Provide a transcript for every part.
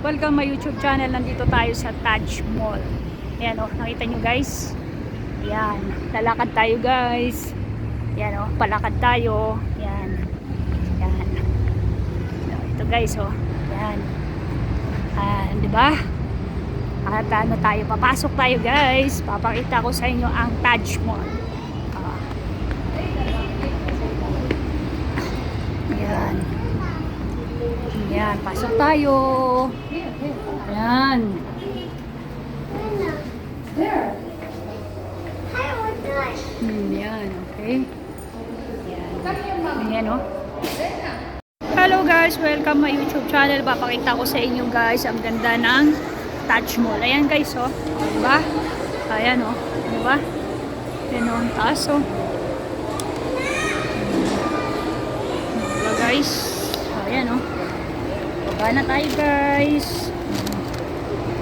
Welcome my YouTube channel. Nandito tayo sa Taj Mall. Ayan o, nakita nyo guys. Ayan, lalakad tayo guys. Ayan o, palakad tayo. Ayan. Ayan. Ito guys o. Ayan. Diba? At ano tayo, papasok tayo guys. Papakita ko sa inyo ang Taj Mall. Ayan. Ayan, pasok tayo. Ayan. Ayan, okay. Ayan. Ayan, oh. Hello guys, welcome my YouTube channel. Papakita ko sa inyo guys ang ganda ng Taj Mall. Ayan guys, oh. Diba? Ayan, oh. Diba? Ayan, oh. Ang taas, oh. Diba guys? Ayan, oh. Baba na tayo guys.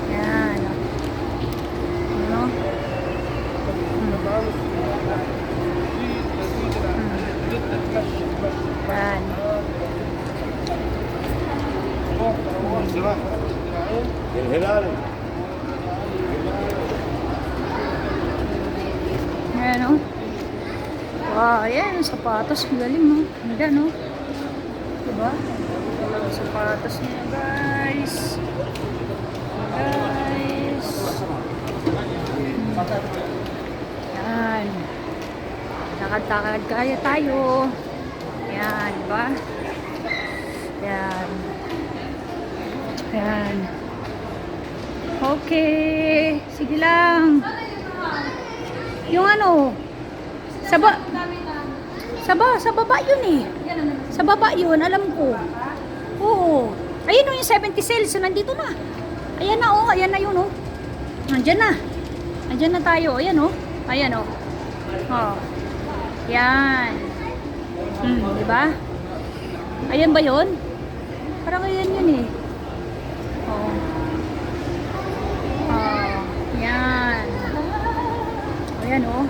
Ayan, oh. Ano? Ayan. Ayan o. Wow, ayan ang sapatos. Galing o. Ayan o. Diba? Sapatos niya guys. Guys. Ayan. Lakad-lakad kaya tayo. Ayan, diba? Ayan. Ayan. Okay. Sige lang. Yung ano, sa baba yun eh. Sa baba yun, alam ko. Oo. Ayun o yung 70 sales, nandito na. Ayan na oh, ayan na yun oh. Andyan na. Andyan na tayo, ayan oh. Ayan oh. Oh. Yan. Diba? Ayan ba yun? Parang ayan yun eh. Oh. Oh. Yan. Ayan oh.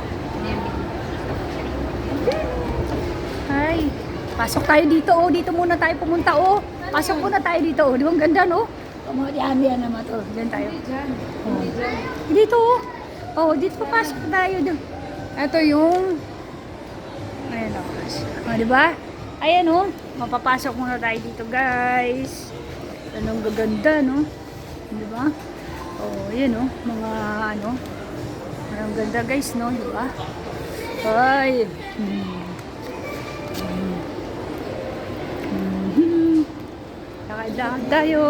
Ay. Pasok tayo dito oh. Dito muna tayo pumunta oh. Pasok muna tayo dito oh. Di ba ang ganda no? Yan naman to. Diyan tayo. Oh. Dito oh. Oh, dito pasok tayo doon. Ito yung ayan oh. Oh, di ba? Ayan oh. Mapapasok muna tayo dito guys. Anong gaganda no? Di ba? Oh, ayan oh. Mga ano. Ang ganda guys no, di ba? Ay. Lakad-lakad tayo.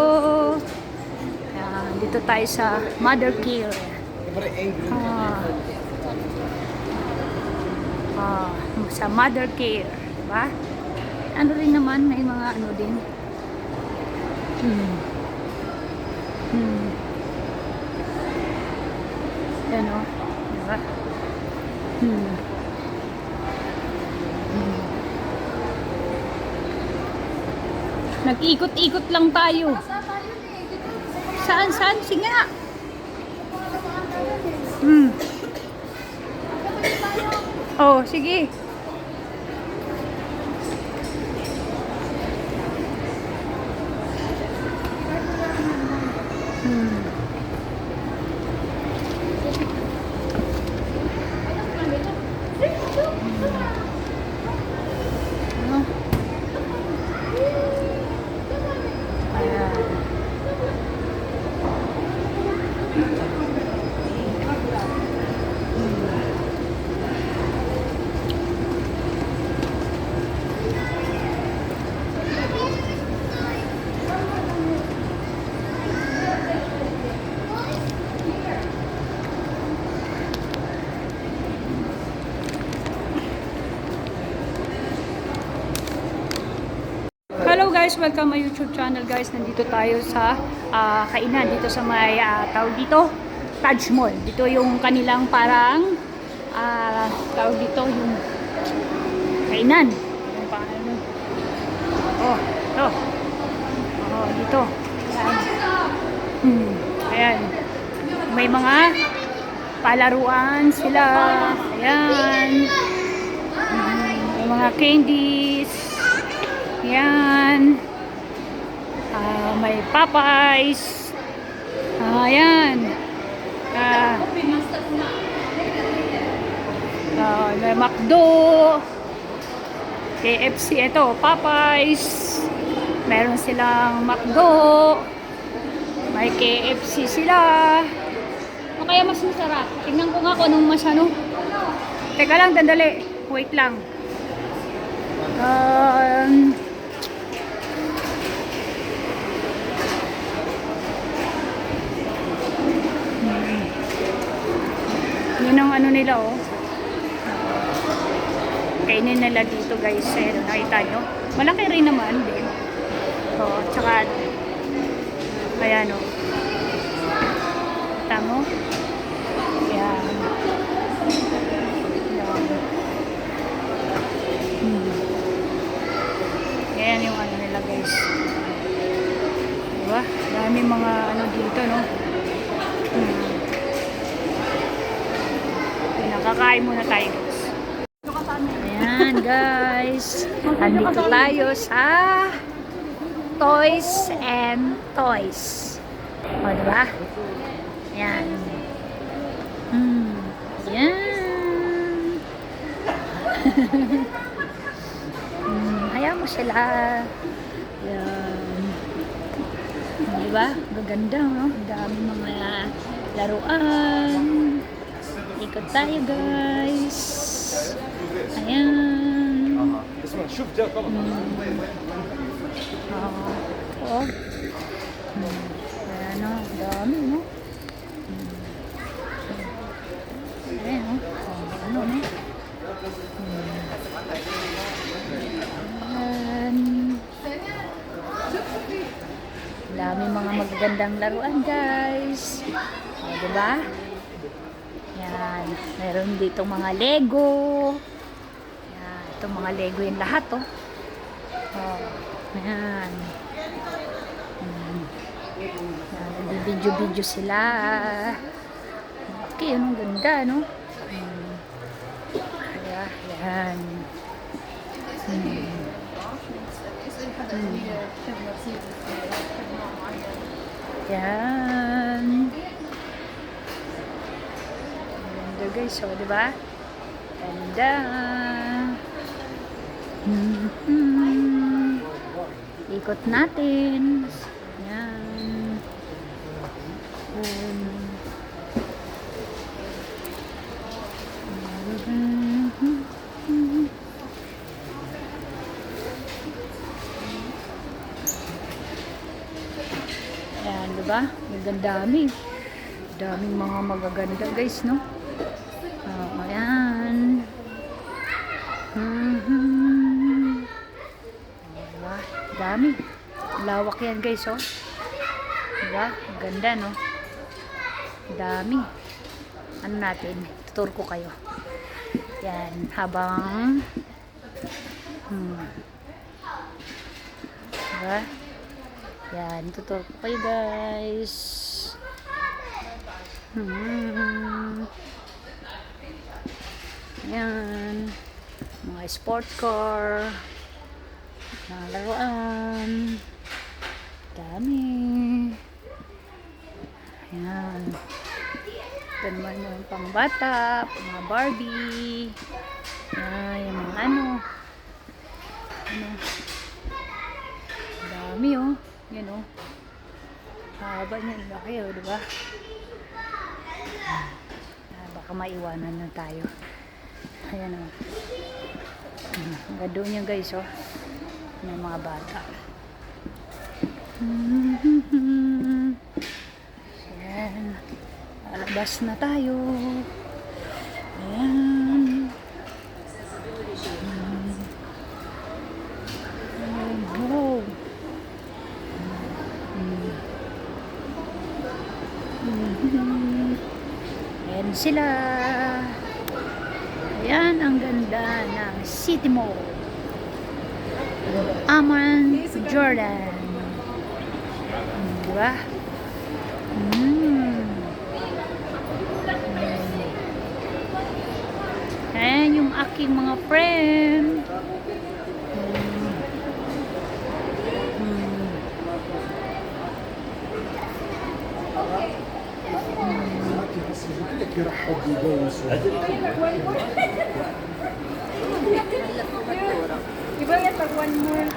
Dito tayo sa Mother Care. Sa Mother Care, di ba? Ano rin naman, may mga ano din. Yan o, di ba? Nag-ikot-ikot lang tayo. Saan? Sige nga. Oh, sige. Hello guys, welcome my YouTube channel guys. Nandito tayo sa kainan dito sa may tawag dito, Taj Mall. Dito yung kanilang parang tawag dito yung kainan. Yung paano? Oh, ito. Oh, dito. Ayan. May mga palaruan sila. Ayan. May mga candies. Yan. May Popeyes. Ayan. May McDo. KFC. Ito, Popeyes. Meron silang McDo. May KFC sila. O kaya mas masarap. Tingnan ko nga kung anong mas ano. Teka lang, dandali. Wait lang. Yun ang ano nila, oh. Kainin nila dito, guys. Nakita nyo? Malaki rin naman din. Oh, tsaka ayan, oh. Tamo? Ayan. Ayan yung ano nila, guys. Diba? Dami mga ano dito, no? Nakakain muna tayo, guys. Ayan, guys. Andito tayo sa Toys and Toys. O, diba? Ayan. Ayan. Hayaan mo sila. Ayan. Diba? Gaganda, no? Dami mga laruan. Ikot tayo, guys. Ayan. Oh. Ayan, no? Dami, no? Ayan, no? Ano, no? Ayan. Dami mga magagandang laruan, guys. O, diba? Yan. Meron dito mga Lego. Yan. Itong mga Lego yung lahat, oh. Oh. Ayan. Yan. Nag-video-video sila. Okay, ang ganda, no? Ayan. Yan. Ganda, guys, oh, diba? Ganda. Ikot natin. Yan. Ayan, diba? Magandami. Daming mga magaganda, guys, no? Ayan. Diba? Dami. Lawak yan, guys, oh. Diba? Ganda, no? Dami. Ano natin? Tutur ko kayo. Yan. Habang diba? Yan. Tutur ko kayo, guys. Yan. Mga sport car. Mga laruan. Dami. Yan. Ito naman yung pang bata, mga Barbie. Yan, yung mga ano. Dami, oh. Yan, oh. Haba niyan. Laki, oh, diba? Baka maiwanan na tayo. Ayan, oh. Gado niya, guys, oh. May mga bata. Ayan. Alabas na tayo. Ayan. Wow. Ayan sila. Ayan ang ganda ng City Mall. Amman, Jordan. Diba? Ayan yung aking mga friend. Iba yan, pag one more.